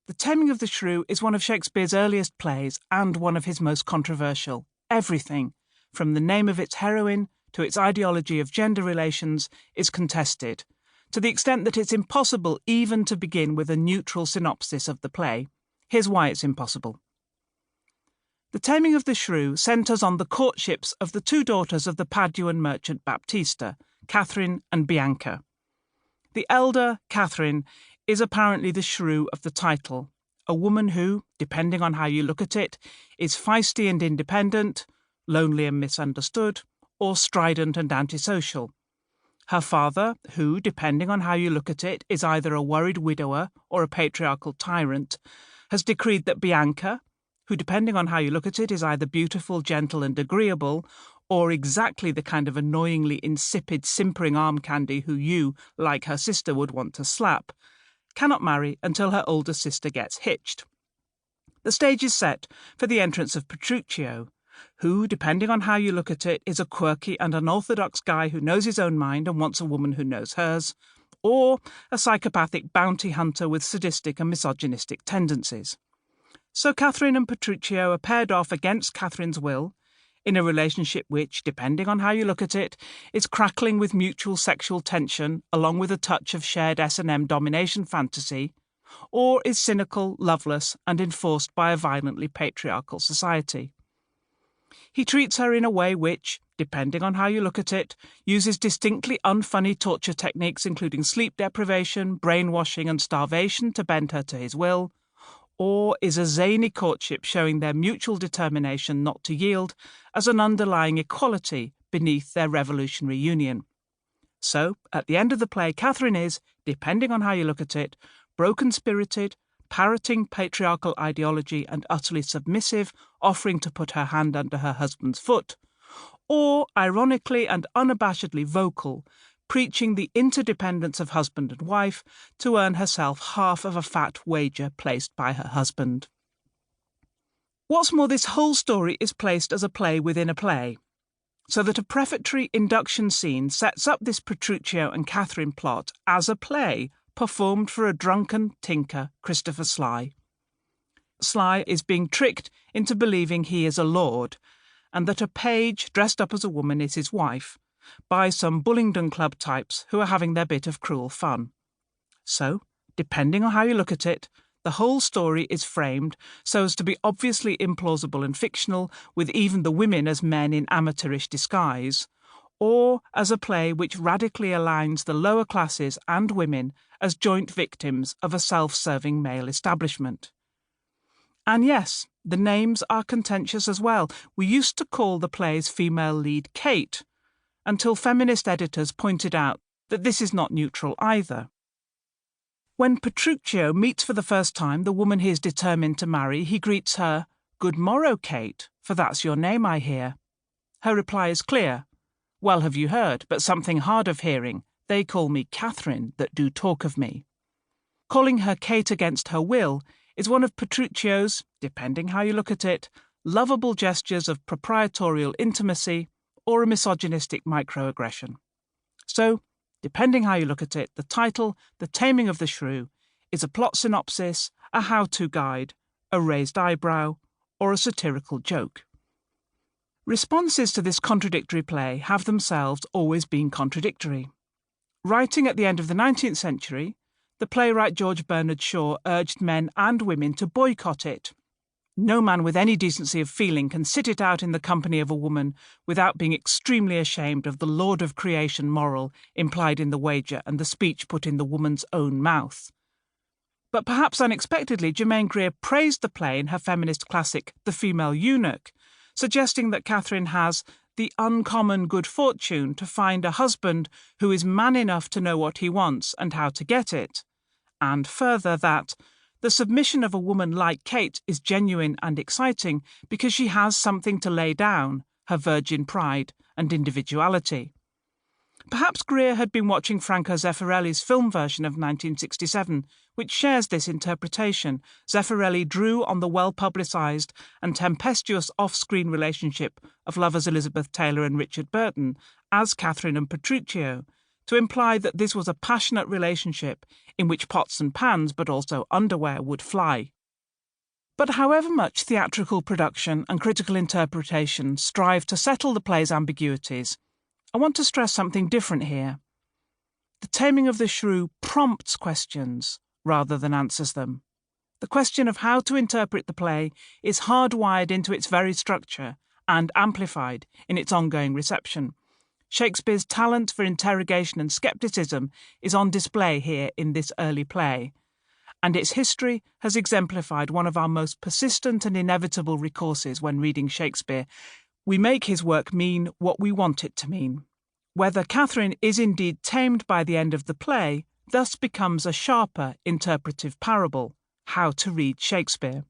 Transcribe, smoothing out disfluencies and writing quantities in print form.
The Taming of the Shrew is one of Shakespeare's earliest plays and one of his most controversial. Everything, from the name of its heroine to its ideology of gender relations, is contested, to the extent that it's impossible even to begin with a neutral synopsis of the play. Here's why it's impossible. The Taming of the Shrew centres on the courtships of the two daughters of the Paduan merchant Baptista, Catherine and Bianca. The elder, Catherine, is apparently the shrew of the title, a woman who, depending on how you look at it, is feisty and independent, lonely and misunderstood, or strident and antisocial. Her father, who, depending on how you look at it, is either a worried widower or a patriarchal tyrant, has decreed that Bianca, who, depending on how you look at it, is either beautiful, gentle and agreeable, or exactly the kind of annoyingly insipid, simpering arm candy who you, like her sister, would want to slap, cannot marry until her older sister gets hitched. The stage is set for the entrance of Petruchio, who, depending on how you look at it, is a quirky and unorthodox guy who knows his own mind and wants a woman who knows hers, or a psychopathic bounty hunter with sadistic and misogynistic tendencies. So Catherine and Petruchio are paired off against Catherine's will, in a relationship which, depending on how you look at it, is crackling with mutual sexual tension along with a touch of shared S&M domination fantasy, or is cynical, loveless, and enforced by a violently patriarchal society. He treats her in a way which, depending on how you look at it, uses distinctly unfunny torture techniques including sleep deprivation, brainwashing, and starvation to bend her to his will, or is a zany courtship showing their mutual determination not to yield as an underlying equality beneath their revolutionary union. So, at the end of the play, Catherine is, depending on how you look at it, broken-spirited, parroting patriarchal ideology and utterly submissive, offering to put her hand under her husband's foot, or, ironically and unabashedly vocal, preaching the interdependence of husband and wife to earn herself half of a fat wager placed by her husband. What's more, this whole story is placed as a play within a play, so that a prefatory induction scene sets up this Petruchio and Catherine plot as a play performed for a drunken tinker, Christopher Sly. Sly is being tricked into believing he is a lord, and that a page dressed up as a woman is his wife, by some Bullingdon Club types who are having their bit of cruel fun. So, depending on how you look at it, the whole story is framed so as to be obviously implausible and fictional, with even the women as men in amateurish disguise, or as a play which radically aligns the lower classes and women as joint victims of a self-serving male establishment. And yes, the names are contentious as well. We used to call the play's female lead Kate, until feminist editors pointed out that this is not neutral either. When Petruchio meets for the first time the woman he is determined to marry, he greets her, "Good morrow, Kate, for that's your name, I hear." Her reply is clear. "Well have you heard, but something hard of hearing. They call me Catherine that do talk of me." Calling her Kate against her will is one of Petruchio's, depending how you look at it, lovable gestures of proprietorial intimacy, or a misogynistic microaggression. So, depending how you look at it, the title, The Taming of the Shrew, is a plot synopsis, a how-to guide, a raised eyebrow, or a satirical joke. Responses to this contradictory play have themselves always been contradictory. Writing at the end of the 19th century, the playwright George Bernard Shaw urged men and women to boycott it. No man with any decency of feeling can sit it out in the company of a woman without being extremely ashamed of the Lord of Creation moral implied in the wager and the speech put in the woman's own mouth. But perhaps unexpectedly, Germaine Greer praised the play in her feminist classic The Female Eunuch, suggesting that Catherine has the uncommon good fortune to find a husband who is man enough to know what he wants and how to get it, and further that the submission of a woman like Kate is genuine and exciting because she has something to lay down, her virgin pride and individuality. Perhaps Greer had been watching Franco Zeffirelli's film version of 1967, which shares this interpretation. Zeffirelli drew on the well-publicised and tempestuous off-screen relationship of lovers Elizabeth Taylor and Richard Burton as Catherine and Petruchio to imply that this was a passionate relationship in which pots and pans, but also underwear, would fly. But however much theatrical production and critical interpretation strive to settle the play's ambiguities, I want to stress something different here. The Taming of the Shrew prompts questions rather than answers them. The question of how to interpret the play is hardwired into its very structure and amplified in its ongoing reception. Shakespeare's talent for interrogation and scepticism is on display here in this early play, and its history has exemplified one of our most persistent and inevitable recourses when reading Shakespeare. We make his work mean what we want it to mean. Whether Catherine is indeed tamed by the end of the play thus becomes a sharper interpretive parable: how to read Shakespeare.